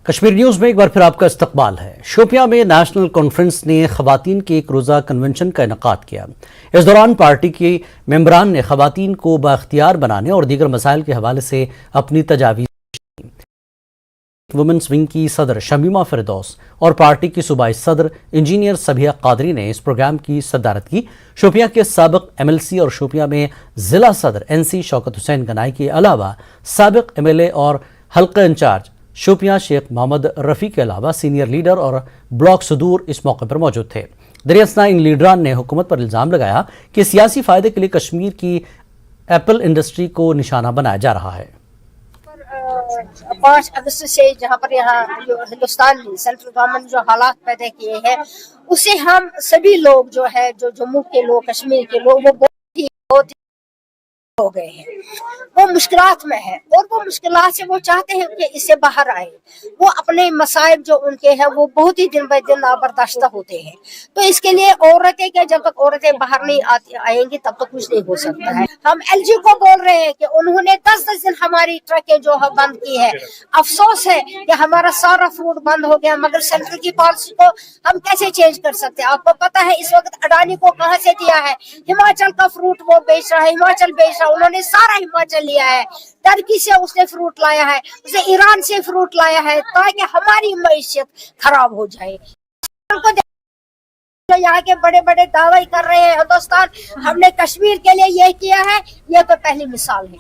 Kashmir news میں ایک بار پھر آپ کا استقبال ہے۔ شوپیاں میں نیشنل کانفرنس نے خواتین کے ایک روزہ کنونشن کا انعقاد کیا۔ اس دوران پارٹی کے ممبران نے خواتین کو بااختیار بنانے اور دیگر مسائل کے حوالے سے اپنی تجاویز وومنس ونگ کی صدر شمیمہ فردوس اور پارٹی کی صوبائی صدر انجینئر صبیحہ قادری نے اس پروگرام کی صدارت کی۔ شوپیاں کے سابق ایم ایل سی اور شوپیاں میں ضلع صدر این سی شوکت حسین گنائی کے علاوہ سابق ایم ایل اے اور حلقہ انچارج شوپیاں شیخ محمد رفیع کے علاوہ سینئر لیڈر اور بلاک صدور اس موقع پر موجود تھے۔ در اثنا ان لیڈران نے حکومت پر الزام لگایا کہ سیاسی فائدے کے لیے کشمیر کی ایپل انڈسٹری کو نشانہ بنایا جا رہا ہے۔ 5 اگست سے جہاں پر یہاں جو ہندوستان میں سینٹرل گورنمنٹ جو حالات پیدا کیے ہیں اسے ہم سبھی لوگ جو ہے جو جموں کے لوگ کشمیر کے لوگ وہ بہت ہو گئے ہیں، وہ مشکلات میں ہے اور وہ مشکلات سے وہ چاہتے ہیں کہ اس سے باہر آئے۔ وہ اپنے مصائب جو ان کے ہیں وہ بہت ہی دن بہ دن نابرداشتہ ہوتے ہیں، تو اس کے لیے عورتیں کہ جب تک عورتیں باہر نہیں آئیں گی تب تک کچھ نہیں ہو سکتا ہے۔ ہم ایل جی کو بول رہے ہیں کہ انہوں نے 10 دن ہماری ٹرکیں جو ہے بند کی ہے۔ افسوس ہے کہ ہمارا سارا فروٹ بند ہو گیا، مگر سینٹرل کی پالیسی کو ہم کیسے چینج کر سکتے ہیں؟ آپ کو پتا ہے اس وقت اڈانی کو کہاں سے دیا ہے؟ ہماچل کا فروٹ وہ بیچ رہا ہے، ہماچل بیچ رہا ہے، انہوں نے سارا ہماچل لیا ہے۔ ترکی سے اس نے فروٹ لایا ہے، اسے ایران سے فروٹ لایا ہے تاکہ ہماری معیشت خراب ہو جائے۔ یہاں کے بڑے بڑے دعوے کر رہے ہیں ہندوستان، ہم نے کشمیر کے لیے یہ کیا ہے، یہ تو پہلی مثال ہے۔